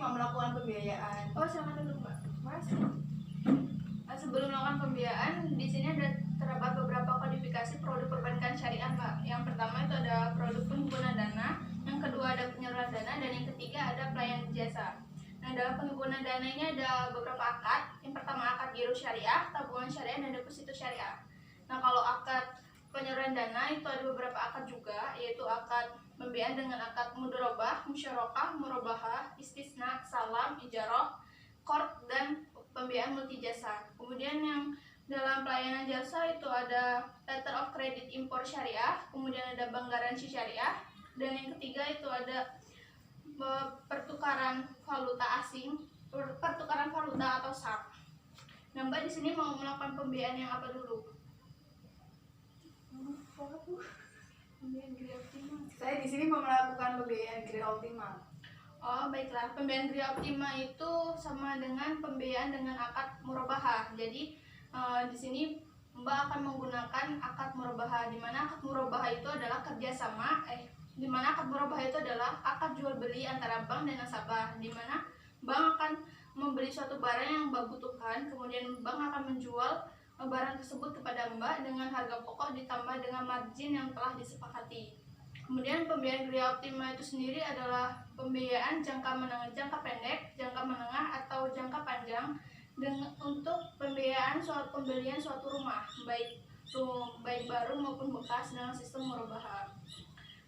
mau melakukan pembiayaan. Oh, sama dulu Mbak. Mas. Nah, sebelum melakukan pembiayaan, di sini ada terdapat beberapa kodifikasi produk perbankan syariah, Mbak. Yang pertama itu ada produk penghimpunan dana, yang kedua ada penyaluran dana, dan yang ketiga ada pelayanan jasa. Nah, dalam penghimpunan dana ini ada beberapa akad. Yang pertama akad giro syariah, tabungan syariah, dan deposito syariah. Nah, kalau akad penyaluran dana itu ada beberapa akad juga, yaitu akad pembiayaan dengan akad mudharabah, musyarakah, murabahah, istisna, salam, ijarah, qard, dan pembiayaan multi jasa. Kemudian yang dalam pelayanan jasa itu ada letter of credit impor syariah, kemudian ada bank garansi syariah, dan yang ketiga itu ada pertukaran valuta asing, pertukaran valuta atau SAP. Nah, Mbak di sini mau melakukan pembiayaan yang apa dulu? Pembiayaan Gria Optima. Saya di sini mau melakukan pembiayaan Gria Optima. Oh, baiklah. Pembiayaan Gria Optima itu sama dengan pembiayaan dengan akad murabahah. Jadi di sini Mbak akan menggunakan akad murabahah, di mana akad murabahah itu adalah kerjasama di mana akad murabahah itu adalah akad jual beli antara bank dan nasabah, di mana bank akan membeli suatu barang yang Mbak butuhkan, kemudian bank akan menjual barang tersebut kepada Mbak dengan harga pokok ditambah dengan margin yang telah disepakati. Kemudian pembiayaan Gria Optima itu sendiri adalah pembiayaan jangka pendek, jangka menengah atau jangka panjang untuk pembiayaan pembelian suatu rumah, baik baru maupun bekas dengan sistem murabahah.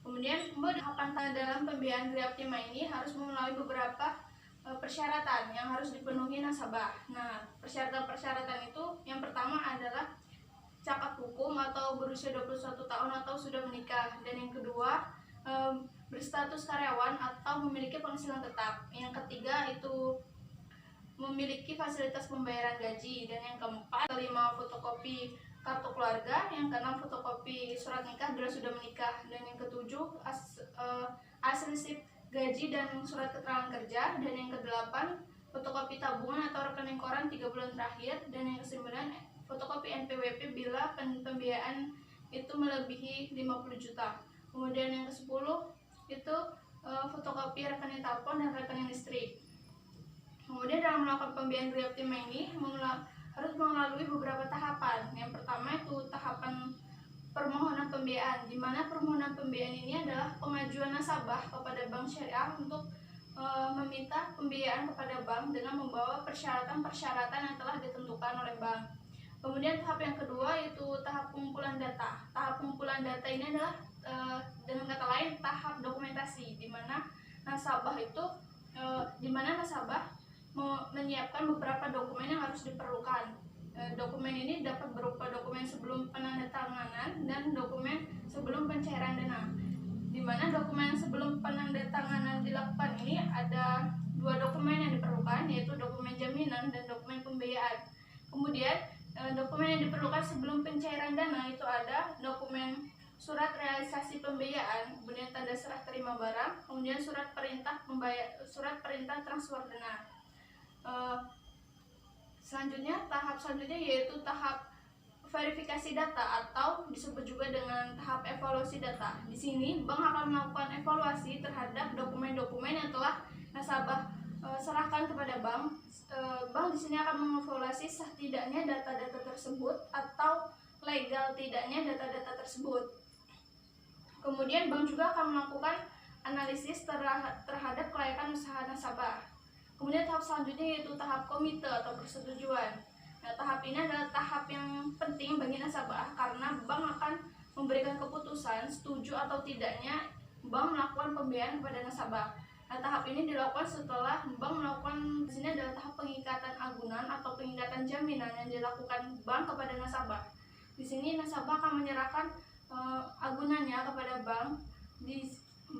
Kemudian tahapan dalam pembiayaan Gria Optima ini harus melalui beberapa persyaratan yang harus dipenuhi nasabah. Nah, persyaratan itu yang pertama adalah cacat hukum atau berusia 21 tahun atau sudah menikah, dan yang kedua berstatus karyawan atau memiliki penghasilan tetap. Yang ketiga itu memiliki fasilitas pembayaran gaji, dan yang keempat kelima fotokopi kartu keluarga, yang keenam fotokopi surat nikah bila sudah menikah, dan yang ketujuh hasil slip gaji dan surat keterangan kerja, dan yang kedelapan fotokopi tabungan atau rekening koran 3 bulan terakhir, dan yang kesembilan fotokopi NPWP bila pembiayaan itu melebihi 50 juta. Kemudian yang ke-10 itu fotokopi rekening telepon dan rekening listrik. Kemudian dalam melakukan pembiayaan Gria Optima ini harus melalui beberapa tahapan. Yang pertama itu tahapan permohonan pembiayaan, di mana permohonan pembiayaan ini adalah pengajuan nasabah kepada bank syariah untuk meminta pembiayaan kepada bank dengan membawa persyaratan-persyaratan yang telah ditentukan oleh bank. Kemudian tahap yang kedua itu tahap pengumpulan data. Tahap pengumpulan data ini adalah dengan kata lain tahap dokumentasi, di mana nasabah menyiapkan beberapa dokumen yang harus diperlukan. Dokumen ini dapat berupa dokumen sebelum penandatanganan dan dokumen sebelum pencairan dana. Di mana dokumen sebelum penandatanganan dilakukan ini ada 2 dokumen yang diperlukan, yaitu dokumen jaminan dan dokumen pembiayaan. Kemudian dokumen yang diperlukan sebelum pencairan dana itu ada dokumen surat realisasi pembiayaan, kemudian tanda serah terima barang, kemudian surat perintah transfer dana. Tahap selanjutnya yaitu tahap verifikasi data atau disebut juga dengan tahap evaluasi data. Di sini bank akan melakukan evaluasi terhadap dokumen-dokumen yang telah nasabah serahkan kepada bank. Bank di sini akan mengevaluasi sah tidaknya data-data tersebut atau legal tidaknya data-data tersebut. Kemudian bank juga akan melakukan analisis terhadap kelayakan usaha nasabah. Kemudian tahap selanjutnya yaitu tahap komite atau persetujuan. Nah, tahap ini adalah tahap yang penting bagi nasabah karena bank akan memberikan keputusan setuju atau tidaknya bank melakukan pembiayaan kepada nasabah. Nah, tahap ini dilakukan setelah bank melakukan, di sini adalah tahap pengikatan agunan atau pengikatan jaminan yang dilakukan bank kepada nasabah. Di sini nasabah akan menyerahkan agunannya kepada bank.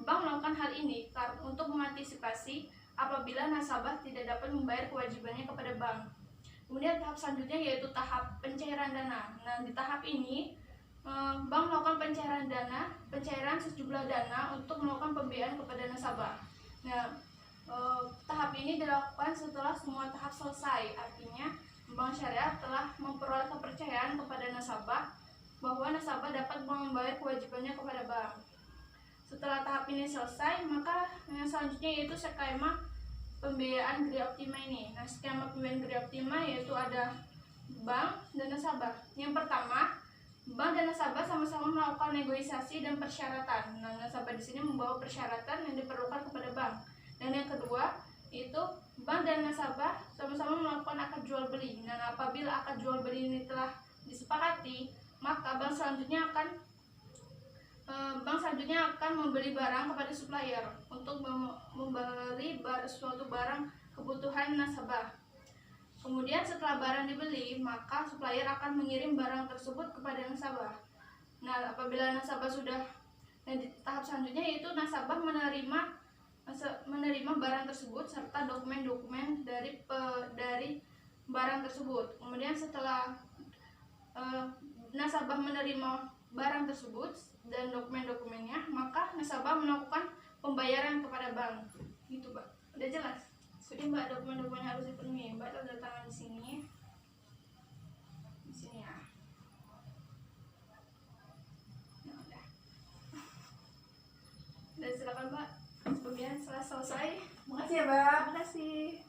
Bank melakukan hal ini untuk mengantisipasi apabila nasabah tidak dapat membayar kewajibannya kepada bank. Kemudian tahap selanjutnya yaitu tahap pencairan dana. Nah, di tahap ini bank melakukan pencairan sejumlah dana untuk melakukan pembiayaan kepada nasabah. Nah, tahap ini dilakukan setelah semua tahap selesai. Artinya, bank syariah telah memperoleh kepercayaan kepada nasabah bahwa nasabah dapat membayar kewajibannya kepada bank. Setelah tahap ini selesai, maka yang selanjutnya yaitu skema pembiayaan Gria Optima ini. Nah, skema pembiayaan Gria Optima yaitu ada bank dan nasabah. Yang pertama, bank dan nasabah sama-sama melakukan negosiasi dan persyaratan. Nah, nasabah di sini membawa persyaratan yang diperlukan kepada bank. Dan yang kedua, itu bank dan nasabah sama-sama melakukan akad jual beli. Dan apabila akad jual beli ini telah disepakati, maka bank selanjutnya akan membeli barang kepada supplier untuk membeli suatu barang kebutuhan nasabah. Kemudian setelah barang dibeli, maka supplier akan mengirim barang tersebut kepada nasabah. Nah, apabila nasabah sudah di tahap selanjutnya, yaitu nasabah menerima barang tersebut serta dokumen-dokumen dari barang tersebut. Kemudian setelah nasabah menerima barang tersebut dan dokumen-dokumennya, maka nasabah melakukan pembayaran kepada bank. Gitu, Mbak. Udah jelas? Sudah, Mbak, dokumen-dokumen harus dipenuhi. Mbak tanda tangan di sini. Di sini ya. Nah, udah. Dan silakan, Mbak. Pembiayaan setelah selesai. Makasih ya, Mbak. Terima kasih.